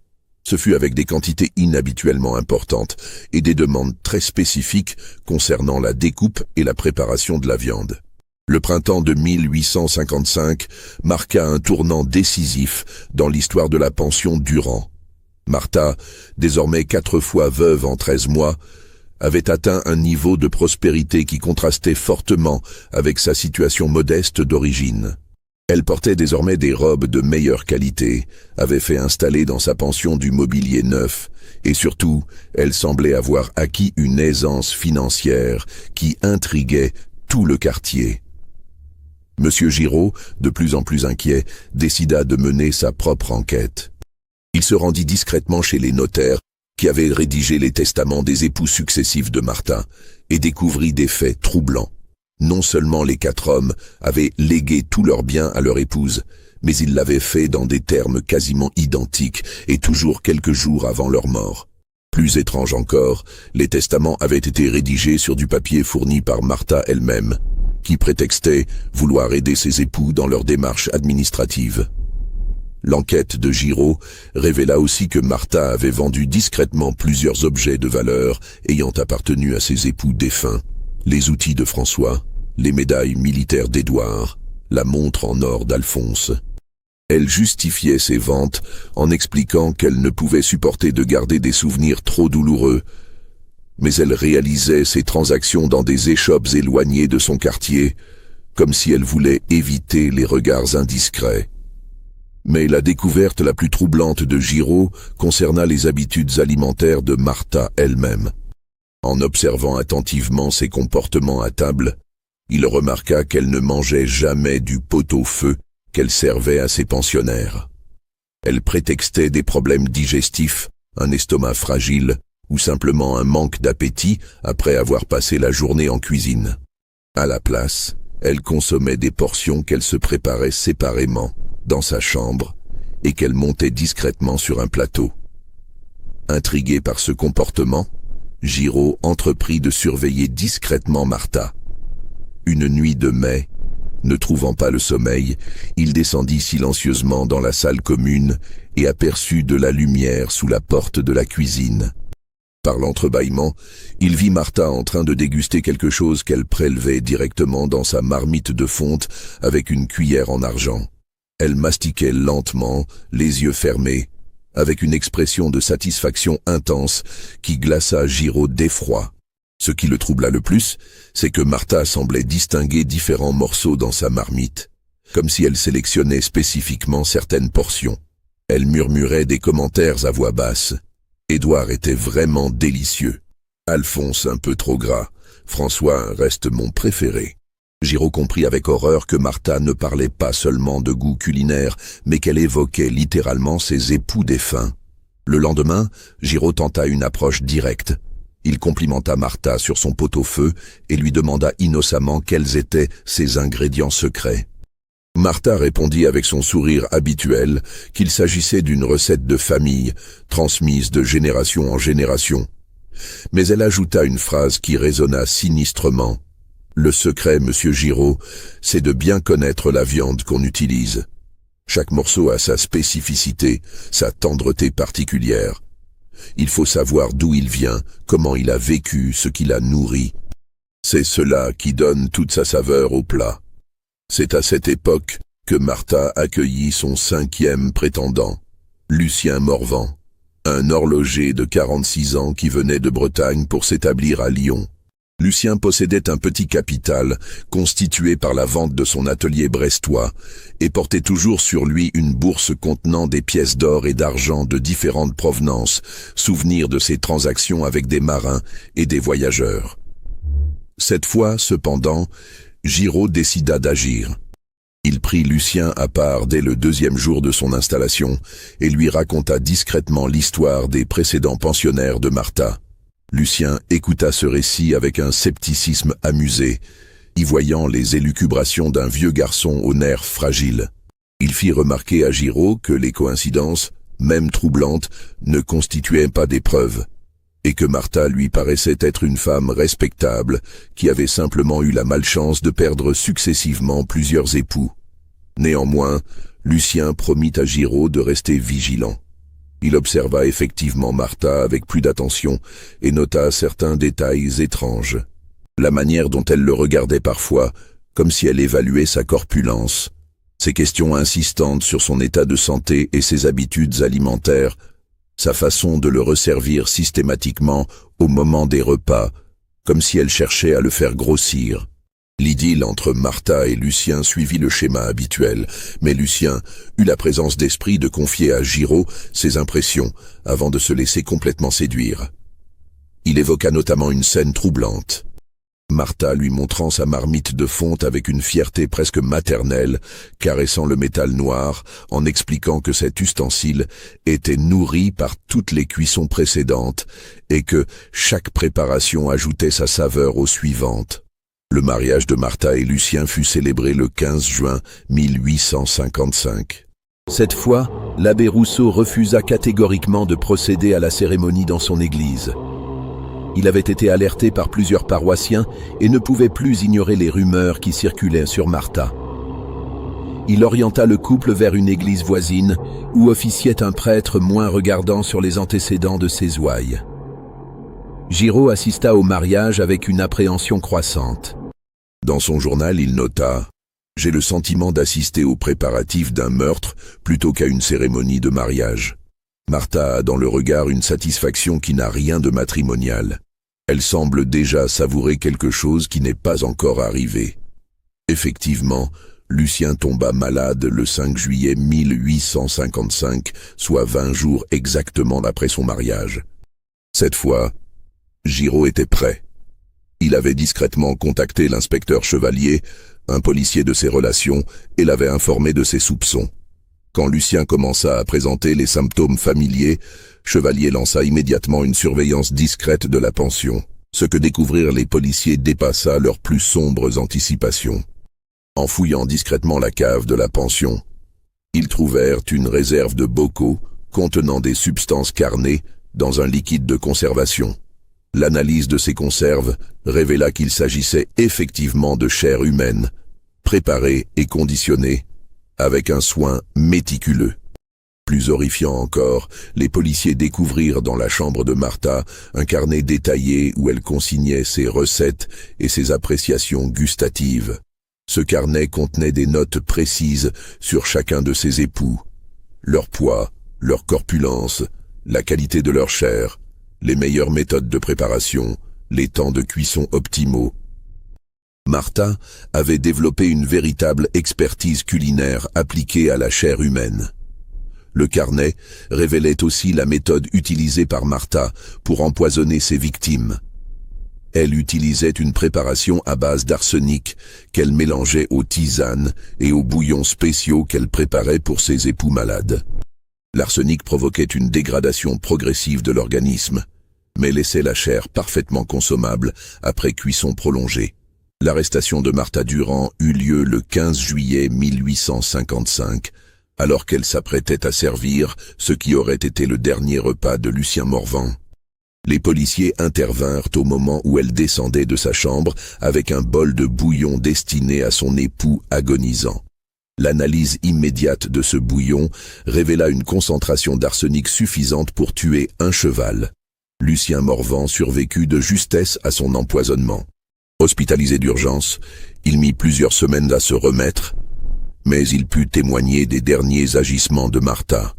ce fut avec des quantités inhabituellement importantes et des demandes très spécifiques concernant la découpe et la préparation de la viande. Le printemps de 1855 marqua un tournant décisif dans l'histoire de la pension Durand. Martha, désormais 4 fois veuve en 13 mois, avait atteint un niveau de prospérité qui contrastait fortement avec sa situation modeste d'origine. Elle portait désormais des robes de meilleure qualité, avait fait installer dans sa pension du mobilier neuf, et surtout, elle semblait avoir acquis une aisance financière qui intriguait tout le quartier. Monsieur Giraud, de plus en plus inquiet, décida de mener sa propre enquête. Il se rendit discrètement chez les notaires qui avaient rédigé les testaments des époux successifs de Martha et découvrit des faits troublants. Non seulement les 4 hommes avaient légué tous leurs biens à leur épouse, mais ils l'avaient fait dans des termes quasiment identiques et toujours quelques jours avant leur mort. Plus étrange encore, les testaments avaient été rédigés sur du papier fourni par Martha elle-même, qui prétextait vouloir aider ses époux dans leurs démarches administratives. L'enquête de Giraud révéla aussi que Martha avait vendu discrètement plusieurs objets de valeur ayant appartenu à ses époux défunts. Les outils de François, les médailles militaires d'Édouard, la montre en or d'Alphonse. Elle justifiait ses ventes en expliquant qu'elle ne pouvait supporter de garder des souvenirs trop douloureux, mais elle réalisait ces transactions dans des échoppes éloignées de son quartier, comme si elle voulait éviter les regards indiscrets. Mais la découverte la plus troublante de Giraud concerna les habitudes alimentaires de Martha elle-même. En observant attentivement ses comportements à table, il remarqua qu'elle ne mangeait jamais du pot-au-feu qu'elle servait à ses pensionnaires. Elle prétextait des problèmes digestifs, un estomac fragile ou simplement un manque d'appétit après avoir passé la journée en cuisine. À la place, elle consommait des portions qu'elle se préparait séparément, dans sa chambre, et qu'elle montait discrètement sur un plateau. Intrigué par ce comportement, Giraud entreprit de surveiller discrètement Martha. Une nuit de mai, ne trouvant pas le sommeil, il descendit silencieusement dans la salle commune et aperçut de la lumière sous la porte de la cuisine. Par l'entrebâillement, il vit Martha en train de déguster quelque chose qu'elle prélevait directement dans sa marmite de fonte avec une cuillère en argent. Elle mastiquait lentement, les yeux fermés, avec une expression de satisfaction intense qui glaça Giraud d'effroi. Ce qui le troubla le plus, c'est que Martha semblait distinguer différents morceaux dans sa marmite, comme si elle sélectionnait spécifiquement certaines portions. Elle murmurait des commentaires à voix basse. Édouard était vraiment délicieux. Alphonse un peu trop gras. François reste mon préféré. Giraud comprit avec horreur que Martha ne parlait pas seulement de goût culinaire, mais qu'elle évoquait littéralement ses époux défunts. Le lendemain, Giraud tenta une approche directe. Il complimenta Martha sur son pot-au-feu et lui demanda innocemment quels étaient ses ingrédients secrets. Martha répondit avec son sourire habituel qu'il s'agissait d'une recette de famille, transmise de génération en génération. Mais elle ajouta une phrase qui résonna sinistrement. « Le secret, monsieur Giraud, c'est de bien connaître la viande qu'on utilise. Chaque morceau a sa spécificité, sa tendreté particulière. Il faut savoir d'où il vient, comment il a vécu, ce qui l'a nourri. C'est cela qui donne toute sa saveur au plat. » C'est à cette époque que Martha accueillit son 5e prétendant, Lucien Morvan. un horloger de 46 ans qui venait de Bretagne pour s'établir à Lyon. Lucien possédait un petit capital, constitué par la vente de son atelier brestois, et portait toujours sur lui une bourse contenant des pièces d'or et d'argent de différentes provenances, souvenir de ses transactions avec des marins et des voyageurs. Cette fois, cependant, Giraud décida d'agir. Il prit Lucien à part dès le 2e jour de son installation et lui raconta discrètement l'histoire des précédents pensionnaires de Martha. Lucien écouta ce récit avec un scepticisme amusé, y voyant les élucubrations d'un vieux garçon aux nerfs fragiles. Il fit remarquer à Giraud que les coïncidences, même troublantes, ne constituaient pas des preuves, et que Martha lui paraissait être une femme respectable, qui avait simplement eu la malchance de perdre successivement plusieurs époux. Néanmoins, Lucien promit à Giraud de rester vigilant. Il observa effectivement Martha avec plus d'attention et nota certains détails étranges. La manière dont elle le regardait parfois, comme si elle évaluait sa corpulence, ses questions insistantes sur son état de santé et ses habitudes alimentaires, sa façon de le resservir systématiquement au moment des repas, comme si elle cherchait à le faire grossir. L'idylle entre Martha et Lucien suivit le schéma habituel, mais Lucien eut la présence d'esprit de confier à Giraud ses impressions avant de se laisser complètement séduire. Il évoqua notamment une scène troublante. Martha lui montrant sa marmite de fonte avec une fierté presque maternelle, caressant le métal noir, en expliquant que cet ustensile était nourri par toutes les cuissons précédentes et que chaque préparation ajoutait sa saveur aux suivantes. Le mariage de Martha et Lucien fut célébré le 15 juin 1855. Cette fois, l'abbé Rousseau refusa catégoriquement de procéder à la cérémonie dans son église. Il avait été alerté par plusieurs paroissiens et ne pouvait plus ignorer les rumeurs qui circulaient sur Martha. Il orienta le couple vers une église voisine où officiait un prêtre moins regardant sur les antécédents de ses ouailles. Giraud assista au mariage avec une appréhension croissante. Dans son journal, il nota « J'ai le sentiment d'assister aux préparatifs d'un meurtre plutôt qu'à une cérémonie de mariage. Martha a dans le regard une satisfaction qui n'a rien de matrimonial. Elle semble déjà savourer quelque chose qui n'est pas encore arrivé. » Effectivement, Lucien tomba malade le 5 juillet 1855, soit 20 jours exactement après son mariage. Cette fois, Giraud était prêt. Il avait discrètement contacté l'inspecteur Chevalier, un policier de ses relations, et l'avait informé de ses soupçons. Quand Lucien commença à présenter les symptômes familiers, Chevalier lança immédiatement une surveillance discrète de la pension. Ce que découvrirent les policiers dépassa leurs plus sombres anticipations. En fouillant discrètement la cave de la pension, ils trouvèrent une réserve de bocaux contenant des substances carnées dans un liquide de conservation. L'analyse de ces conserves révéla qu'il s'agissait effectivement de chair humaine, préparée et conditionnée, avec un soin méticuleux. Plus horrifiant encore, les policiers découvrirent dans la chambre de Martha un carnet détaillé où elle consignait ses recettes et ses appréciations gustatives. Ce carnet contenait des notes précises sur chacun de ses époux, leur poids, leur corpulence, la qualité de leur chair, les meilleures méthodes de préparation, les temps de cuisson optimaux. Martha avait développé une véritable expertise culinaire appliquée à la chair humaine. Le carnet révélait aussi la méthode utilisée par Martha pour empoisonner ses victimes. Elle utilisait une préparation à base d'arsenic qu'elle mélangeait aux tisanes et aux bouillons spéciaux qu'elle préparait pour ses époux malades. L'arsenic provoquait une dégradation progressive de l'organisme, mais laissait la chair parfaitement consommable après cuisson prolongée. L'arrestation de Martha Durand eut lieu le 15 juillet 1855, alors qu'elle s'apprêtait à servir ce qui aurait été le dernier repas de Lucien Morvan. Les policiers intervinrent au moment où elle descendait de sa chambre avec un bol de bouillon destiné à son époux agonisant. L'analyse immédiate de ce bouillon révéla une concentration d'arsenic suffisante pour tuer un cheval. Lucien Morvan survécut de justesse à son empoisonnement. Hospitalisé d'urgence, il mit plusieurs semaines à se remettre, mais il put témoigner des derniers agissements de Martha.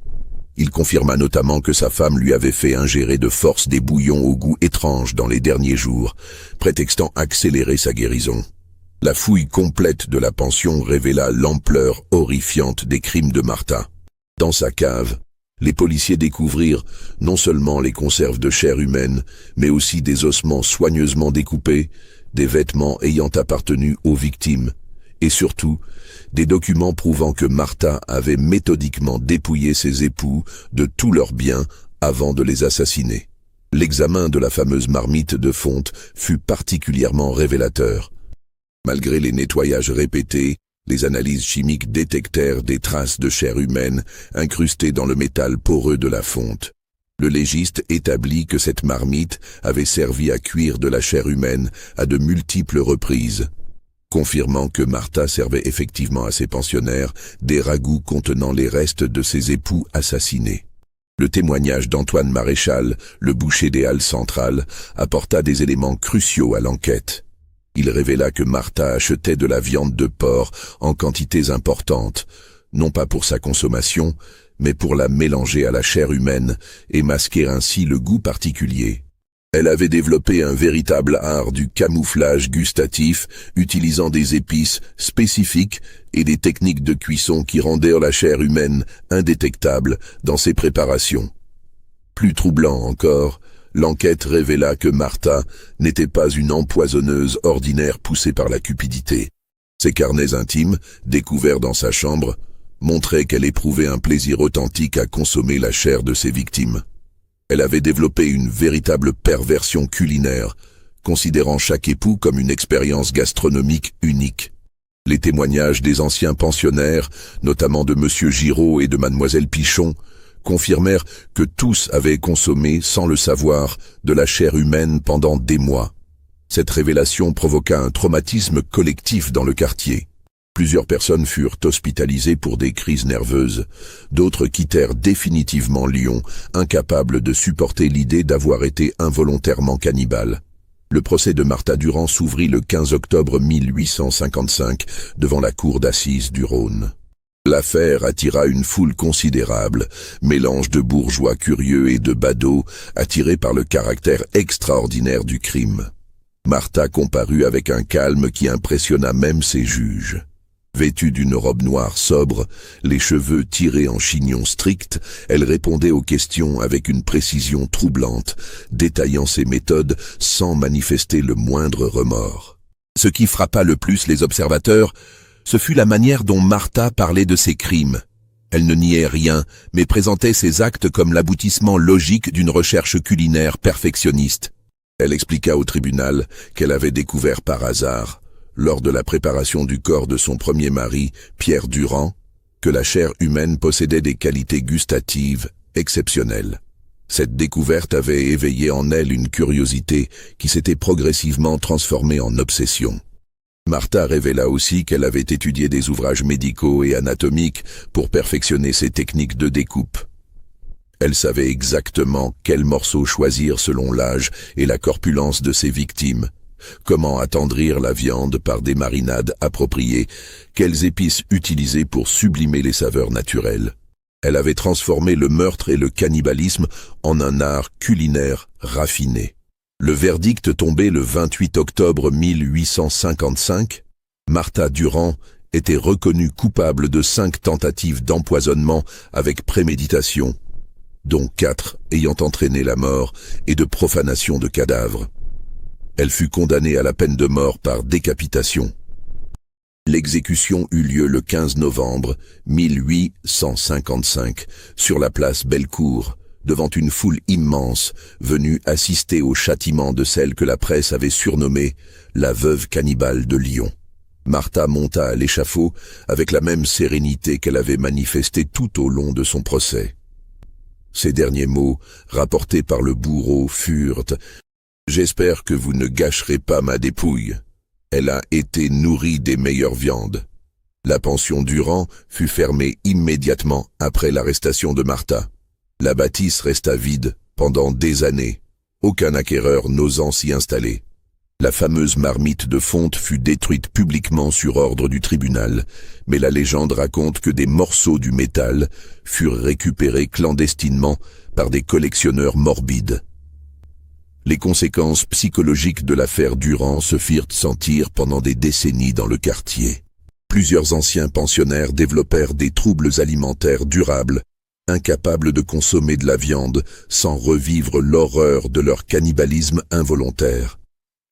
Il confirma notamment que sa femme lui avait fait ingérer de force des bouillons au goût étrange dans les derniers jours, prétextant accélérer sa guérison. La fouille complète de la pension révéla l'ampleur horrifiante des crimes de Martha. Dans sa cave, les policiers découvrirent non seulement les conserves de chair humaine, mais aussi des ossements soigneusement découpés, des vêtements ayant appartenu aux victimes, et surtout, des documents prouvant que Martha avait méthodiquement dépouillé ses époux de tous leurs biens avant de les assassiner. L'examen de la fameuse marmite de fonte fut particulièrement révélateur. Malgré les nettoyages répétés, les analyses chimiques détectèrent des traces de chair humaine incrustées dans le métal poreux de la fonte. Le légiste établit que cette marmite avait servi à cuire de la chair humaine à de multiples reprises, confirmant que Martha servait effectivement à ses pensionnaires des ragoûts contenant les restes de ses époux assassinés. Le témoignage d'Antoine Maréchal, le boucher des Halles centrales, apporta des éléments cruciaux à l'enquête. Il révéla que Martha achetait de la viande de porc en quantités importantes, non pas pour sa consommation, mais pour la mélanger à la chair humaine et masquer ainsi le goût particulier. Elle avait développé un véritable art du camouflage gustatif, utilisant des épices spécifiques et des techniques de cuisson qui rendirent la chair humaine indétectable dans ses préparations. Plus troublant encore, l'enquête révéla que Martha n'était pas une empoisonneuse ordinaire poussée par la cupidité. Ses carnets intimes, découverts dans sa chambre, montraient qu'elle éprouvait un plaisir authentique à consommer la chair de ses victimes. Elle avait développé une véritable perversion culinaire, considérant chaque époux comme une expérience gastronomique unique. Les témoignages des anciens pensionnaires, notamment de M. Giraud et de Mlle Pichon, confirmèrent que tous avaient consommé, sans le savoir, de la chair humaine pendant des mois. Cette révélation provoqua un traumatisme collectif dans le quartier. Plusieurs personnes furent hospitalisées pour des crises nerveuses. D'autres quittèrent définitivement Lyon, incapables de supporter l'idée d'avoir été involontairement cannibales. Le procès de Martha Durand s'ouvrit le 15 octobre 1855 devant la cour d'assises du Rhône. L'affaire attira une foule considérable, mélange de bourgeois curieux et de badauds attirés par le caractère extraordinaire du crime. Martha comparut avec un calme qui impressionna même ses juges. Vêtue d'une robe noire sobre, les cheveux tirés en chignon strict, elle répondait aux questions avec une précision troublante, détaillant ses méthodes sans manifester le moindre remords. Ce qui frappa le plus les observateurs, ce fut la manière dont Martha parlait de ses crimes. Elle ne niait rien, mais présentait ses actes comme l'aboutissement logique d'une recherche culinaire perfectionniste. Elle expliqua au tribunal qu'elle avait découvert par hasard, lors de la préparation du corps de son premier mari, Pierre Durand, que la chair humaine possédait des qualités gustatives exceptionnelles. Cette découverte avait éveillé en elle une curiosité qui s'était progressivement transformée en obsession. Martha révéla aussi qu'elle avait étudié des ouvrages médicaux et anatomiques pour perfectionner ses techniques de découpe. Elle savait exactement quels morceaux choisir selon l'âge et la corpulence de ses victimes, comment attendrir la viande par des marinades appropriées, quelles épices utiliser pour sublimer les saveurs naturelles. Elle avait transformé le meurtre et le cannibalisme en un art culinaire raffiné. Le verdict tombé le 28 octobre 1855, Martha Durand était reconnue coupable de 5 tentatives d'empoisonnement avec préméditation, dont 4 ayant entraîné la mort, et de profanation de cadavres. Elle fut condamnée à la peine de mort par décapitation. L'exécution eut lieu le 15 novembre 1855 sur la place Bellecour, devant une foule immense venue assister au châtiment de celle que la presse avait surnommée la veuve cannibale de Lyon. Martha monta à l'échafaud avec la même sérénité qu'elle avait manifestée tout au long de son procès. Ces derniers mots, rapportés par le bourreau, furent « J'espère que vous ne gâcherez pas ma dépouille. Elle a été nourrie des meilleures viandes. » La pension Durand fut fermée immédiatement après l'arrestation de Martha. La bâtisse resta vide pendant des années, aucun acquéreur n'osant s'y installer. La fameuse marmite de fonte fut détruite publiquement sur ordre du tribunal, mais la légende raconte que des morceaux du métal furent récupérés clandestinement par des collectionneurs morbides. Les conséquences psychologiques de l'affaire Durand se firent sentir pendant des décennies dans le quartier. Plusieurs anciens pensionnaires développèrent des troubles alimentaires durables, incapables de consommer de la viande sans revivre l'horreur de leur cannibalisme involontaire.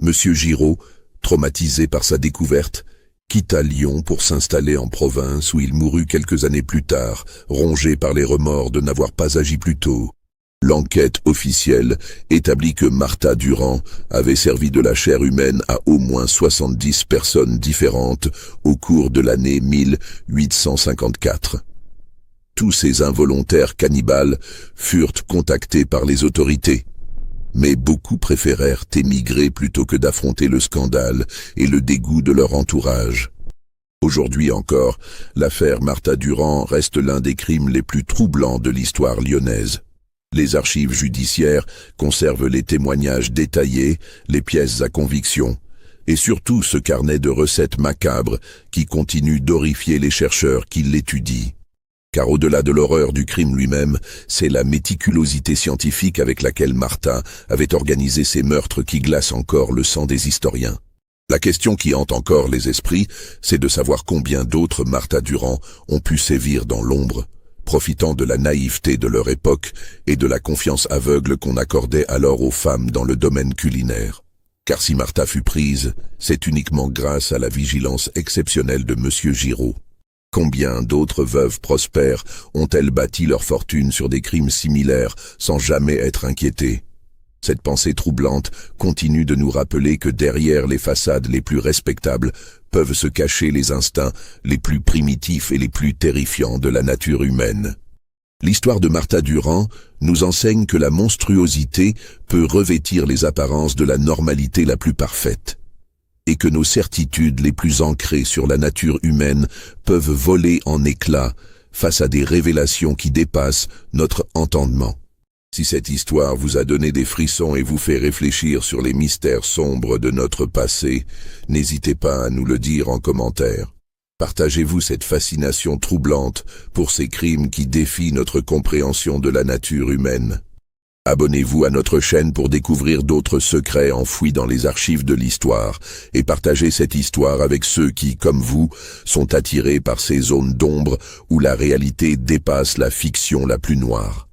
Monsieur Giraud, traumatisé par sa découverte, quitta Lyon pour s'installer en province où il mourut quelques années plus tard, rongé par les remords de n'avoir pas agi plus tôt. L'enquête officielle établit que Martha Durand avait servi de la chair humaine à au moins 70 personnes différentes au cours de l'année 1854. Tous ces involontaires cannibales furent contactés par les autorités, mais beaucoup préférèrent émigrer plutôt que d'affronter le scandale et le dégoût de leur entourage. Aujourd'hui encore, l'affaire Martha Durand reste l'un des crimes les plus troublants de l'histoire lyonnaise. Les archives judiciaires conservent les témoignages détaillés, les pièces à conviction, et surtout ce carnet de recettes macabres qui continue d'horrifier les chercheurs qui l'étudient. Car au-delà de l'horreur du crime lui-même, c'est la méticulosité scientifique avec laquelle Martha avait organisé ces meurtres qui glacent encore le sang des historiens. La question qui hante encore les esprits, c'est de savoir combien d'autres Martha Durand ont pu sévir dans l'ombre, profitant de la naïveté de leur époque et de la confiance aveugle qu'on accordait alors aux femmes dans le domaine culinaire. Car si Martha fut prise, c'est uniquement grâce à la vigilance exceptionnelle de Monsieur Giraud. Combien d'autres veuves prospères ont-elles bâti leur fortune sur des crimes similaires sans jamais être inquiétées? Cette pensée troublante continue de nous rappeler que derrière les façades les plus respectables peuvent se cacher les instincts les plus primitifs et les plus terrifiants de la nature humaine. L'histoire de Martha Durand nous enseigne que la monstruosité peut revêtir les apparences de la normalité la plus parfaite, et que nos certitudes les plus ancrées sur la nature humaine peuvent voler en éclats face à des révélations qui dépassent notre entendement. Si cette histoire vous a donné des frissons et vous fait réfléchir sur les mystères sombres de notre passé, n'hésitez pas à nous le dire en commentaire. Partagez-vous cette fascination troublante pour ces crimes qui défient notre compréhension de la nature humaine. Abonnez-vous à notre chaîne pour découvrir d'autres secrets enfouis dans les archives de l'histoire et partagez cette histoire avec ceux qui, comme vous, sont attirés par ces zones d'ombre où la réalité dépasse la fiction la plus noire.